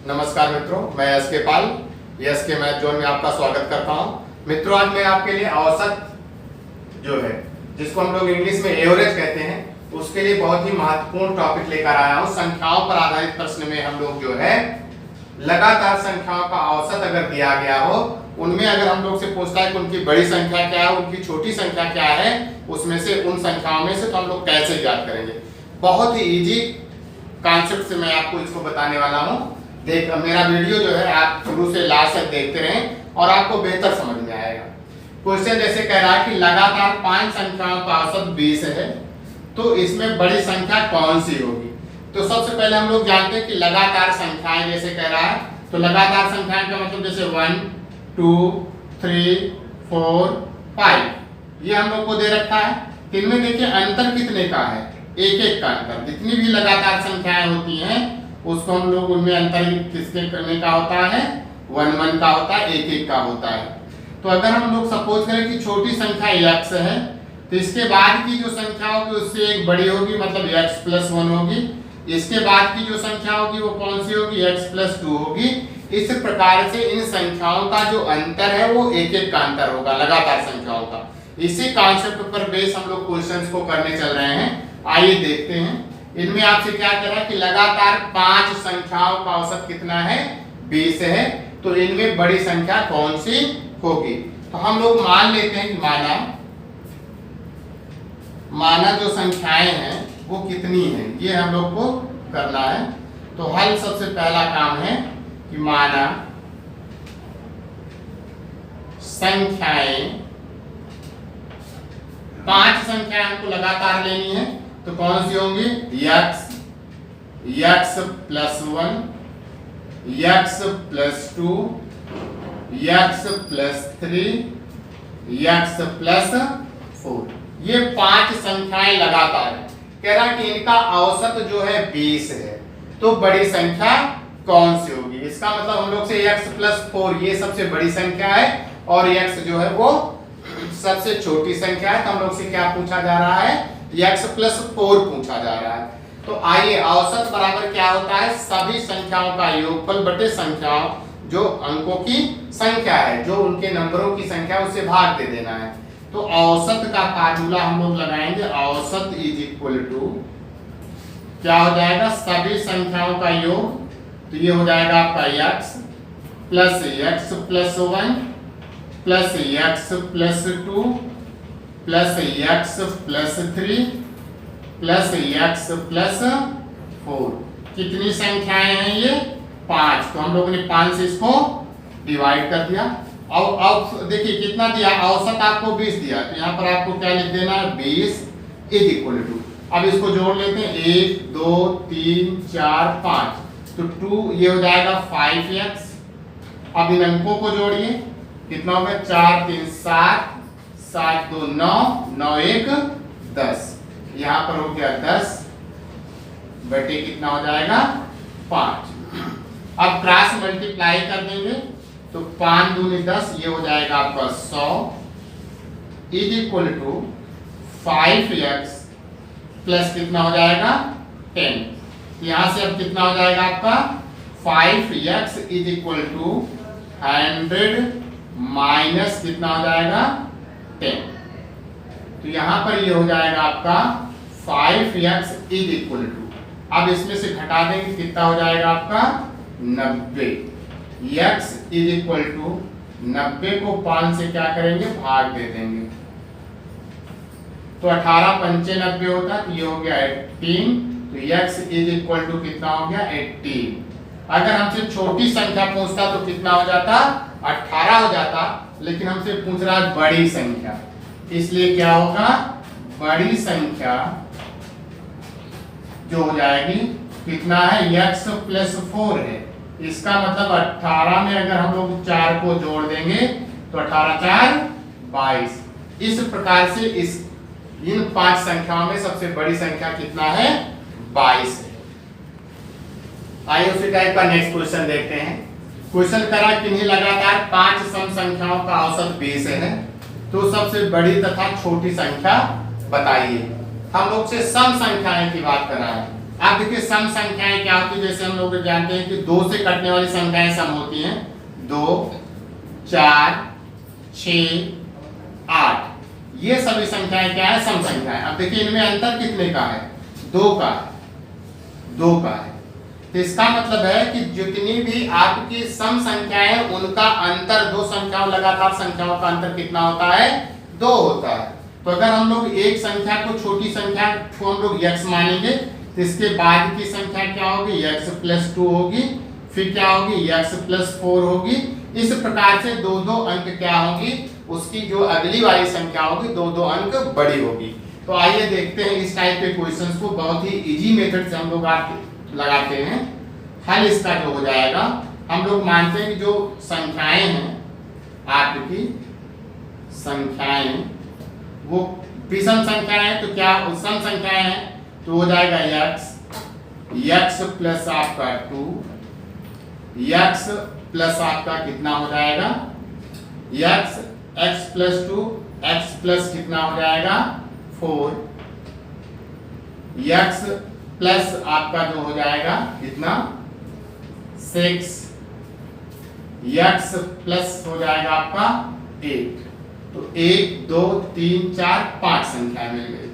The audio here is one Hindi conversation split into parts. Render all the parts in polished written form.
नमस्कार मित्रों, मैं एस के पाल एस के मैथ जोन में आपका स्वागत करता हूं। मित्रों, आज मैं आपके लिए औसत जो है, जिसको हम लोग इंग्लिश में एवरेज कहते हैं, उसके लिए बहुत ही महत्वपूर्ण टॉपिक लेकर आया हूं। संख्याओं पर आधारित प्रश्न में हम लोग जो है लगातार संख्याओं का औसत अगर दिया गया हो, उनमें अगर हम लोग से पूछता है कि उनकी बड़ी संख्या क्या है, उनकी छोटी संख्या क्या है, उसमें से उन संख्याओं में से तो हम लोग कैसे ज्ञात करेंगे। बहुत ही इजी कॉन्सेप्ट से मैं आपको इसको बताने वाला हूं। देख, मेरा वीडियो जो है आप शुरू से लास्ट तक देखते रहें और आपको बेहतर समझ में आएगा। क्वेश्चन जैसे कह रहा है कि लगातार 5 संख्याओं का औसत 20 है, तो इसमें बड़ी संख्या कौन सी होगी। तो सबसे पहले हम लोग जानते हैं कि लगातार संख्याएं जैसे कह रहा है, तो लगातार संख्याएं का मतलब जैसे 1 2 3 4 5 ये हम लोग को दे रखा है। इनमें देखिए अंतर कितने का है, एक एक का अंतर। जितनी भी लगातार संख्याएं होती हैं उसको हम लोग उनमें अंतर किसके करने का होता है, 1 1 का होता है, एक एक का होता है। तो अगर हम लोग सपोज करें कि छोटी संख्या x है, तो इसके बाद की जो संख्या होगी उससे एक बड़ी होगी, मतलब x + 1 होगी। इसके बाद की जो संख्या होगी वो कौन सी होगी, x + 2 होगी। इस प्रकार से इन संख्याओं का जो अंतर है वो एक एक का अंतर होगा लगातार संख्याओं का। इसी कॉन्सेप्ट पर बेस हम लोग क्वेश्चंस को करने चल रहे हैं। आइए देखते हैं। इनमें आपसे क्या कह रहा है कि लगातार 5 संख्याओं का औसत कितना है, 20 है। तो इनमें बड़ी संख्या कौन सी होगी। तो हम लोग मान लेते हैं कि माना जो संख्याएं हैं वो कितनी हैं, ये हम लोग को करना है। तो हल सबसे पहला काम है कि माना संख्याएं 5 संख्याएं हमको लगातार लेनी है। तो कौन सी होंगी, x + 1 x + 2 x + 3 x + 4 ये 5 संख्याएं लगातार है। कह रहा है कि इनका औसत जो है 20 है, तो बड़ी संख्या कौन सी होगी। इसका मतलब हम लोग से x + 4 ये सबसे बड़ी संख्या है और x जो है वो सबसे छोटी संख्या है। तो हम लोग से क्या पूछा जा रहा है, x + 4 पूछा जा रहा है। तो आइए, औसत बराबर क्या होता है, सभी संख्याओं का योगफल बटे संख्याओं जो अंकों की संख्या है, जो उनके नंबरों की संख्या उससे भाग दे देना है। तो औसत का फार्मूला हम लोग लगाएंगे, औसत = क्या हो जाएगा, सभी संख्याओं का योग। तो ये हो जाएगा आपका x + x + 1 + x + 2 + x + 3 + x + 4। कितनी संख्याएं हैं ये, 5। तो हम लोगों ने 5 से इसको डिवाइड कर दिया। अब देखिए कितना दिया, औसत आपको 20 दिया, तो यहाँ पर आपको क्या लिख देना है, 20 = अब इसको जोड़ लेते हैं, 1 2 3 4 5। तो 2 ये हो जाएगा 5x। अब इन अंकों को जोड़िए, कितना हो गया, 4 3 7 7 2 9 9 1 10। यहाँ पर हो गया 10 बटे कितना हो जाएगा, 5। अब क्रॉस मल्टीप्लाई कर देंगे, तो 5 दूनी 10, ये हो जाएगा आपका 100 = 5x प्लस कितना हो जाएगा, 10। यहाँ से अब कितना हो जाएगा आपका, 5x = 100 माइनस कितना हो जाएगा, 10। तो यहाँ पर ये हो जाएगा आपका 5x = अब इसमें से घटा देंगे, कितना हो जाएगा आपका 90। x = 90 को 5 से क्या करेंगे, भाग दे देंगे। तो 18 पंचे 90 होता है, तो ये हो गया 18। तो x = कितना हो गया, 18। अगर हमसे छोटी संख्या पूछता तो कितना हो जाता, 18 हो जाता। लेकिन हमसे पूछ रहा है बड़ी संख्या, इसलिए क्या होगा, बड़ी संख्या जो हो जाएगी कितना है, x + 4 है। इसका मतलब 18 में अगर हम लोग 4 को जोड़ देंगे तो 18 4 22। इस प्रकार से इन 5 संख्याओं में सबसे बड़ी संख्या कितना है, 22 है। आइए उसी टाइप का नेक्स्ट क्वेश्चन देखते हैं। क्वेश्चन करा किन्हीं लगातार 5 सम संख्याओं का औसत 20 है, तो सबसे बड़ी तथा छोटी संख्या बताइए। हम लोग से सम संख्याएं की बात कर रहा है। अब देखिए सम संख्याएं क्या होती है, जैसे हम लोग जानते हैं कि 2 से कटने वाली संख्याएं सम होती हैं। 2, 4, 6, 8, ये सभी संख्याएं क्या है, सम संख्याएं। अब देखिए इनमें अंतर कितने का है, 2 का है, 2 का है। तो इसका मतलब है कि जितनी भी आपकी सम संख्याएं हैं उनका अंतर, दो संख्याओं लगातार संख्याओं का अंतर कितना होता है, 2 होता है। तो अगर हम लोग एक संख्या को, छोटी संख्या को हम लोग x मानेंगे, तो इसके बाद की संख्या क्या होगी, x + 2 होगी, फिर क्या होगी, x + 4 होगी। इस प्रकार से 2-2 अंक क्या होगी, उसकी जो अगली वाली संख्या होगी 2-2 अंक बड़ी होगी। तो आइए देखते हैं इस टाइप के क्वेश्चंस को बहुत ही इजी मेथड से हम लोग लगाते हैं। हल इसका जो हो जाएगा, हम लोग मानते हैं कि जो संख्याएं हैं आपकी, संख्याएं वो विषम संख्याएं हैं, तो क्या सम संख्याएं हैं, तो हो जाएगा x प्लस आपका 2, x प्लस आपका कितना हो जाएगा, x प्लस 2, x प्लस कितना हो जाएगा 4, x प्लस आपका जो हो जाएगा कितना 6, x प्लस हो जाएगा आपका 8। तो 1, 2, 3, 4, 5 संख्या मिल गई।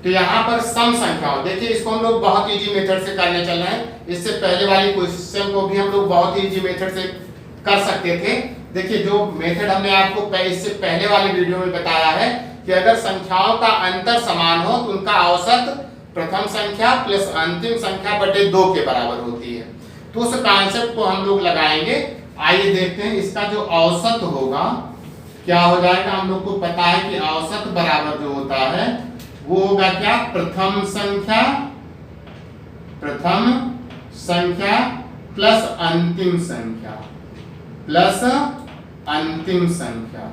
तो यहाँ पर सम संख्या हो, देखिए इसको हम लोग बहुत इजी मेथड से करने चल रहे हैं। इससे पहले वाली क्वेश्चन को भी हम लोग बहुत इजी मेथड से कर सकते थे। देखिए जो मेथड हमने आपको इससे पहले वाली वीडियो में बताया है कि अगर संख्याओं का अंतर समान हो तो उनका औसत प्रथम संख्या प्लस अंतिम संख्या बटे 2 के बराबर होती है। तो उस कॉन्सेप्ट को हम लोग लगाएंगे। आइए देखते हैं इसका जो औसत होगा क्या हो जाएगा। हम लोग को पता है कि औसत बराबर जो होता है वो होगा क्या, प्रथम संख्या प्लस अंतिम संख्या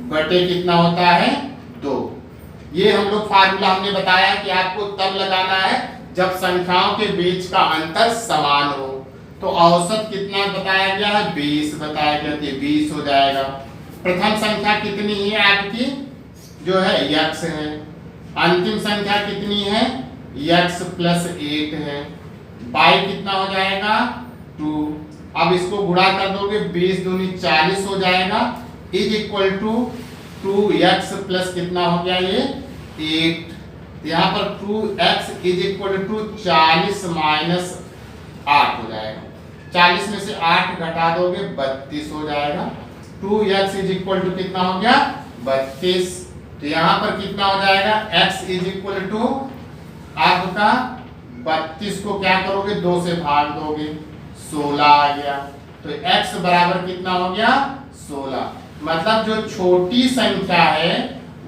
बटे कितना होता है 2। ये हम लोग फार्मूला हमने बताया कि आपको तब लगाना है जब संख्याओं के बीच का अंतर समान हो। तो औसत कितना बताया गया है, 20 बताया गया, तो 20 हो जाएगा। प्रथम संख्या कितनी है आपकी, जो है x है। अंतिम संख्या कितनी है, x + 8 है। y कितना हो जाएगा 2। अब इसको गुणा कर दोगे, 20 दूनी 40 हो जाएगा, is equal to 2x plus कितना हो गया ये 8। यहाँ पर 2x is equal to 40 minus 8 हो जाएगा। 40 में से 8 घटा दोगे 32 हो जाएगा। 2x इज इक्वल टू कितना हो गया 32। तो यहाँ पर कितना हो जाएगा, x इज इक्वल टू आपका 32 को क्या करोगे 2 से भाग दोगे, 16 आ गया। तो x बराबर कितना हो गया 16। मतलब जो छोटी संख्या है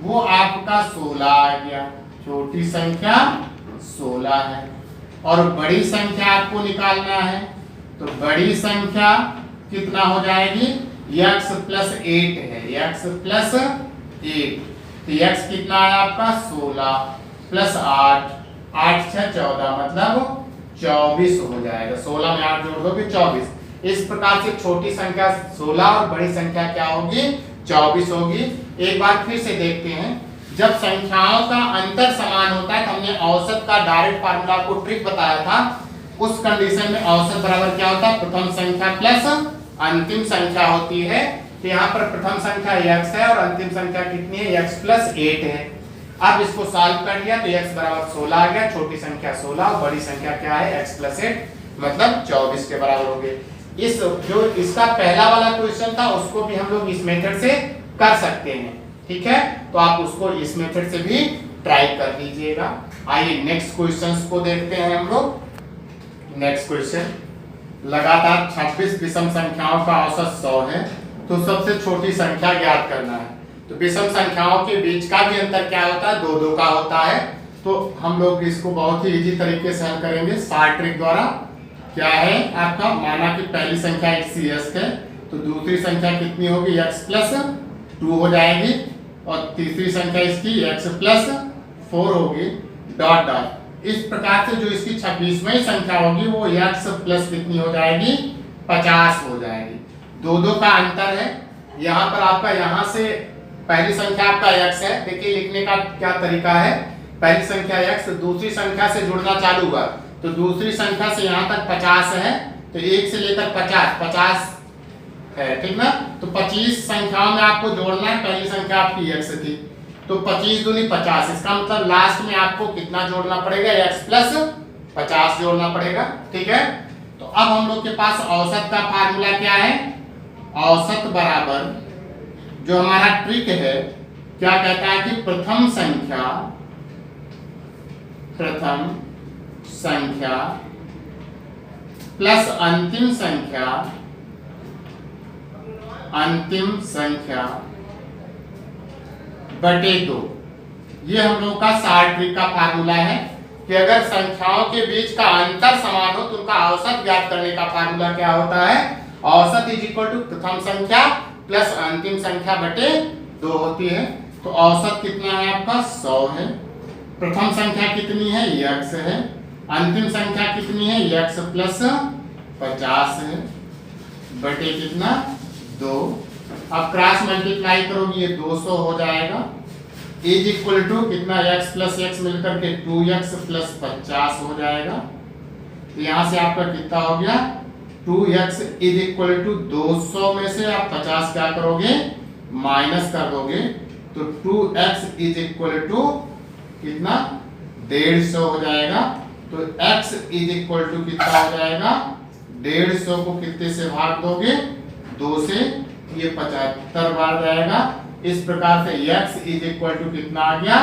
वो आपका 16 आ गया, छोटी संख्या 16 है। और बड़ी संख्या आपको निकालना है, तो बड़ी संख्या कितना हो जाएगी, x + 8 है, x + 8। तो x कितना है आपका 16 + 8, 8 × 6 = 14, मतलब 24 हो जाएगा। 16 में 8 जोड़ दोगे 24। इस प्रकार से छोटी संख्या 16 और बड़ी संख्या क्या होगी 24 होगी। एक बार फिर से देखते हैं, जब संख्याओं का अंतर समान होता है तो हमने औसत का डायरेक्ट फार्मूला को ट्रिक बताया था। उस कंडीशन में औसत बराबर क्या होता है, प्रथम संख्या प्लस अंतिम संख्या होती है। तो यहाँ पर प्रथम संख्या x है और अंतिम संख्या कितनी है, x + 8 है। अब इसको सॉल्व कर लिया तो x बराबर 16 आ गया, छोटी संख्या 16 और बड़ी संख्या क्या है x + 8, मतलब 24 के बराबर हो गए। इस जो इसका पहला वाला क्वेश्चन था उसको भी हम लोग इस मेथड से कर सकते हैं, ठीक है। तो आप उसको इस मेथड से भी ट्राई कर लीजिएगा। आइए नेक्स्ट क्वेश्चंस को देखते हैं हम लोग। नेक्स्ट क्वेश्चन, लगातार 26 विषम संख्याओं का औसत 100 है, तो सबसे छोटी संख्या ज्ञात करना है। तो विषम संख्याओं के बीच का भी अंतर क्या होता है, 2-2 का होता है। तो हम लोग इसको बहुत ही इजी तरीके से हल करेंगे शार्ट ट्रिक द्वारा। क्या है आपका, माना कि पहली संख्या x है, तो दूसरी संख्या कितनी होगी x + 2 हो जाएगी, और तीसरी संख्या इसकी x + 4 होगी, डॉट डॉट। इस प्रकार से जो इसकी 26वीं संख्या होगी वो x प्लस कितनी हो जाएगी 50 हो जाएगी। 2-2 का अंतर है। यहाँ पर आपका यहाँ से पहली संख्या आपका x है, देखिए लिखने का क्या तरीका है पहली संख्या x, दूसरी संख्या से जुड़ना चालू हुआ तो दूसरी संख्या से यहाँ तक 50 है, तो 1 से लेकर 50 है, ठीक ना। तो 25 संख्याओं में आपको जोड़ना है, पहली संख्या आपकी x थी तो 25 दूनी 50, इसका मतलब लास्ट में आपको कितना जोड़ना पड़ेगा, x प्लस 50 जोड़ना पड़ेगा, ठीक है। तो अब हम लोग के पास औसत का फार्मूला क्या है, औसत बराबर जो हमारा ट्रिक है क्या कहता है कि प्रथम संख्या प्लस अंतिम संख्या बटे 2। ये हम लोग का शार्ट ट्रिक का फार्मूला है कि अगर संख्याओं के बीच का अंतर समान हो तो उनका औसत ज्ञात करने का फार्मूला क्या होता है, औसत इज इक्वल टू प्रथम संख्या प्लस अंतिम संख्या बटे 2 होती है। तो औसत कितना है आपका 100 है, प्रथम संख्या कितनी है x है, अंतिम संख्या कितनी है x प्लस 50 है बटे कितना 2। अब क्रॉस मल्टीप्लाई करोगे ये 200 हो जाएगा, इज इक्वल टू कितना x प्लस x मिलकर के 2x प्लस 50 हो जाएगा। तो यहाँ से आपका कितना हो गया 2x इज इक्वल टू 200 में से आप 50 क्या करोगे माइनस कर दोगे तो 2x इज इक्वल टू कितना 150 हो जाएगा। तो x इज इक्वल टू कितना हो जाएगा 150 को कितने से भाग दोगे 2 से, ये 75 बार जाएगा। इस प्रकार से x इज इक्वल टू कितना आ गया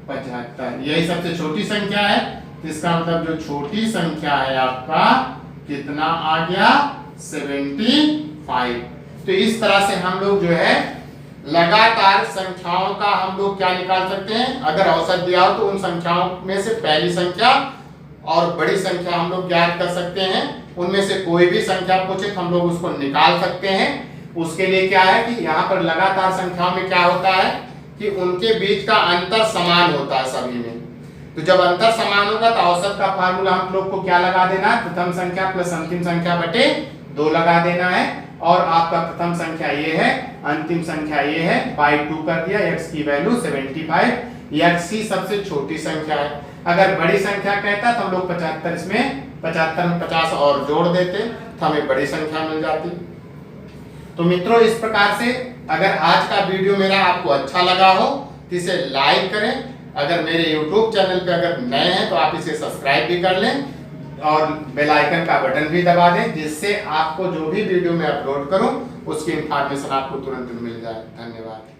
75। यही सबसे छोटी संख्या है, इसका मतलब जो छोटी संख्या है आपका कितना आ गया 75। तो इस तरह से हम लोग जो है लगातार संख्याओं का हम लोग क्या निकाल सकते हैं, अगर औसत दिया हो तो उन संख्याओं में से पहली संख्या और बड़ी संख्या हम लोग ज्ञात कर सकते हैं, उनमें से कोई भी संख्या पूछे तो हम लोग उसको निकाल सकते हैं। उसके लिए क्या है कि यहाँ पर लगातार संख्याओं में क्या होता है कि उनके बीच का अंतर समान होता है सभी में। तो जब अंतर समान होगा तो औसत का फार्मूला हम लोग को क्या लगा देना है, प्रथम संख्या प्लस अंतिम संख्या बटे 2 लगा देना है। और आपका प्रथम संख्या ये है, अंतिम संख्या ये है, बाई 2 कर दिया, x की वैल्यू 75, x ही सबसे छोटी संख्या है। अगर बड़ी संख्या कहता तो हम लोग 75 इसमें 75 में 50 और जोड़ देते तो हमें बड़ी संख्या मिल जाती। तो मित्रों इस प्रकार से अगर आज का वीडियो मेरा आपको अच्छा लगा हो तो इसे लाइक करें, अगर मेरे YouTube चैनल पे अगर नए हैं तो आप इसे सब्सक्राइब भी कर लें और बेल आइकन का बटन भी दबा दें, जिससे आपको जो भी वीडियो मैं अपलोड करूं उसकी इंफॉर्मेशन आपको तुरंत मिल जाए। धन्यवाद।